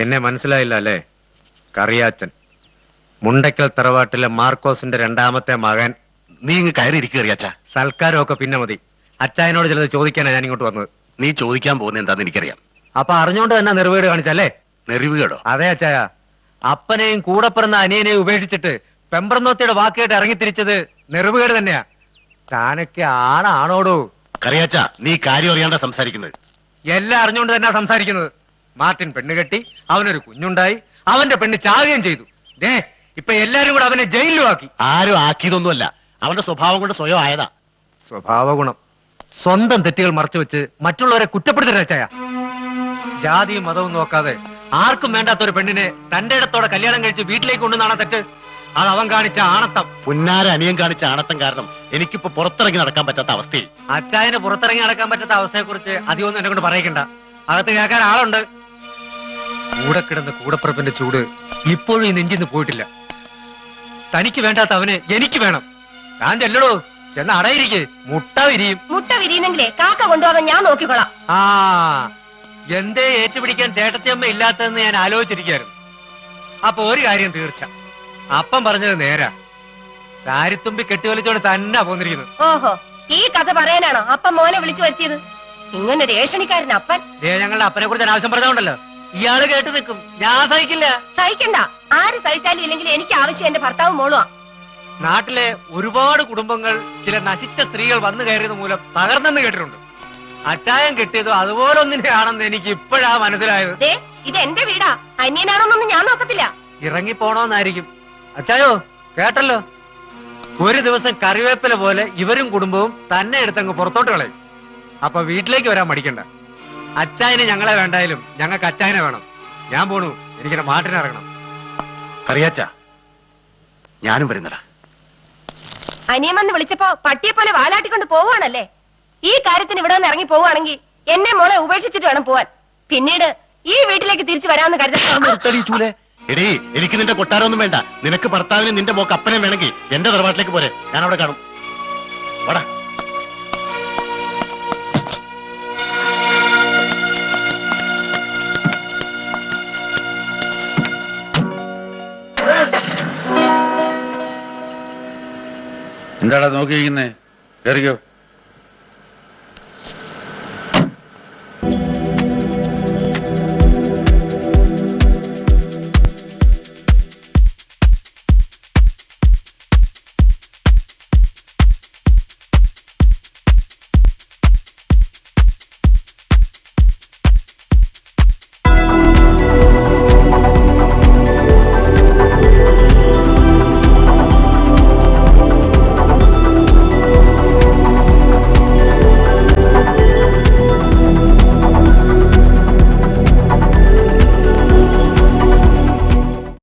എന്നെ മനസ്സിലായില്ല അല്ലേ? കറിയാച്ചൻ, മുണ്ടയ്ക്കൽ തറവാട്ടിലെ മാർക്കോസിന്റെ രണ്ടാമത്തെ മകൻ. നീ ഇങ്ങ് കയറിയിരിക്കുക കറിയാച്ച. സൽക്കാരമൊക്കെ പിന്നെ മതി. അച്ചായനോട് ചിലത് ചോദിക്കാനാണ് ഞാൻ ഇങ്ങോട്ട് വന്നത്. നീ ചോദിക്കാൻ പോകുന്ന എന്താന്ന് എനിക്കറിയാം. അപ്പൊ അറിഞ്ഞോണ്ട് തന്നെ നെറുവേട് കാണിച്ചല്ലേ? നെറിവുകേടോ? അതെ അച്ചായ, അപ്പനെയും കൂടെ പിറന്ന അനിയനെയും ഉപേക്ഷിച്ചിട്ട് പെമ്പറന്നോത്തിയുടെ വാക്കേട്ട് ഇറങ്ങിത്തിരിച്ചത് നെറുവുകേട് തന്നെയാ. താനൊക്കെ ആണാണോടോ? കറിയാച്ച, നീ കാര്യം അറിയാണ്ട സംസാരിക്കുന്നത്. എല്ലാം അറിഞ്ഞുകൊണ്ട് തന്നെ സംസാരിക്കുന്നത്. മാർട്ടിൻ പെണ്ണ് കെട്ടി, അവനൊരു കുഞ്ഞുണ്ടായി, അവന്റെ പെണ്ണ് ചാകുകയും ചെയ്തു. ദേ ഇപ്പൊ എല്ലാരും കൂടെ അവനെ ജയിലിലും ആക്കി. ആരും ആക്കിയതൊന്നുമല്ല, അവന്റെ സ്വഭാവം കൊണ്ട് സ്വയം ആയതാ. സ്വഭാവ ഗുണം. സ്വന്തം തെറ്റുകൾ മറച്ചു വെച്ച് മറ്റുള്ളവരെ കുറ്റപ്പെടുത്തരച്ചായ. ജാതിയും മതവും നോക്കാതെ ആർക്കും വേണ്ടാത്ത ഒരു പെണ്ണിനെ തന്റെ ഇടത്തോടെ കല്യാണം കഴിച്ച് വീട്ടിലേക്ക് കൊണ്ടുവന്നാണ് തെറ്റ്. അത് അവൻ കാണിച്ച ആണത്തം. പുന്നാര അനിയൻ കാണിച്ച ആണത്തം കാരണം എനിക്കിപ്പോ പുറത്തിറങ്ങി നടക്കാൻ പറ്റാത്ത അവസ്ഥയിൽ. അച്ചായന് പുറത്തിറങ്ങി നടക്കാൻ പറ്റാത്ത അവസ്ഥയെ കുറിച്ച് അധികമൊന്നും എന്നെ കൊണ്ട് പറയിക്കണ്ട. അകത്ത് കേൾക്കാൻ ആളുണ്ട്. കൂടെ കിടന്ന കൂടപ്പിറപ്പിന്റെ ചൂട് ഇപ്പോഴും ഈ നെഞ്ചിന്ന് പോയിട്ടില്ല. തനിക്ക് വേണ്ടാത്ത അവന് എനിക്ക് വേണം. ഞാൻ ചെല്ലടോ, ചെന്ന് അടയിരിക്കെ, മുട്ട വിരിയും. മുട്ട വിരിയുന്നെങ്കിലേ കാക്ക കൊണ്ടുപോകാൻ ഞാൻ നോക്കിക്കൊള്ളാം. ആ എന്തേ ഏറ്റുപിടിക്കാൻ ചേട്ടത്തിയമ്മ ഇല്ലാത്തതെന്ന് ഞാൻ ആലോചിച്ചിരിക്കായിരുന്നു. അപ്പൊ ഒരു കാര്യം തീർച്ച, അപ്പം പറഞ്ഞത് നേരാ. സാരിത്തുമ്പി കെട്ടിവലിച്ചോണ്ട് തന്നെ പോന്നിരിക്കുന്നു. ഓഹോ, ഈ കഥ പറയാനാണോ അപ്പം മോനെ വിളിച്ചു വരുത്തിയത്? ഇങ്ങനെ രേഷണിക്കാരൻ അപ്പൻ. ഞങ്ങളുടെ അപ്പനെ കുറിച്ച് അനാവശ്യം പറഞ്ഞോണ്ടല്ലോ ഇയാള് കേട്ട് നിൽക്കും. ഞാൻ സഹിക്കില്ല. സഹിക്കണ്ട, ആര് സഹിച്ചാലും ഇല്ലെങ്കിൽ എനിക്ക് ആവശ്യം എന്റെ ഭർത്താവും മോളുവാ. നാട്ടിലെ ഒരുപാട് കുടുംബങ്ങൾ ചില നശിച്ച സ്ത്രീകൾ വന്നു കയറിയത് മൂലം തകർന്നെന്ന് കേട്ടിട്ടുണ്ട്. അച്ചായം കിട്ടിയതോ അതുപോലെ ഒന്നിനെയാണെന്ന് എനിക്ക് ഇപ്പോഴാ മനസ്സിലായത്. ദേ, ഇത് എന്റെ വീടാ, അന്യനാണോന്നൊന്നും ഞാൻ നോക്കത്തില്ല. ഇറങ്ങിപ്പോണോന്നായിരിക്കും. അച്ചായോ കേട്ടല്ലോ, ഒരു ദിവസം കറിവേപ്പില പോലെ ഇവരും കുടുംബവും തന്നെ എടുത്തങ്ങ് പുറത്തോട്ട് കളയും. അപ്പൊ വീട്ടിലേക്ക് വരാൻ മടിക്കണ്ട. അച്ചായന് ഞങ്ങളെ വേണ്ടായാലും ഞങ്ങൾക്ക് അച്ചായനെ വേണം. ഞാൻ പോണു, എനിക്കെന്റെ മാട്ടിനിറങ്ങണം. കറിയാച്ച, ഞാനും വരുന്നടാ. അനിയമെന്ന് വിളിച്ചപ്പോ പട്ടിയെ പോലെ വാലാട്ടിക്കൊണ്ട് പോവാണല്ലേ? ഈ കാര്യത്തിന് ഇവിടെ നിന്ന് ഇറങ്ങി പോവുകയാണെങ്കിൽ എന്നെ മോളെ ഉപേക്ഷിച്ചിട്ട് വേണം പോവാൻ. പിന്നീട് ഈ വീട്ടിലേക്ക് തിരിച്ചു വരാമെന്ന് കരുതേ. എടീ, എനിക്ക് നിന്റെ കൊട്ടാരമൊന്നും വേണ്ട. നിനക്ക് ഭർത്താവിന് നിന്റെ മോക്ക് അപ്പനെ വേണമെങ്കിൽ എന്റെ തറവാട്ടിലേക്ക് പോരെ, ഞാൻ അവിടെ കാണും. വാടാ. എന്താടാ നോക്കിയിരിക്കുന്നേ? കയറിക്കോ.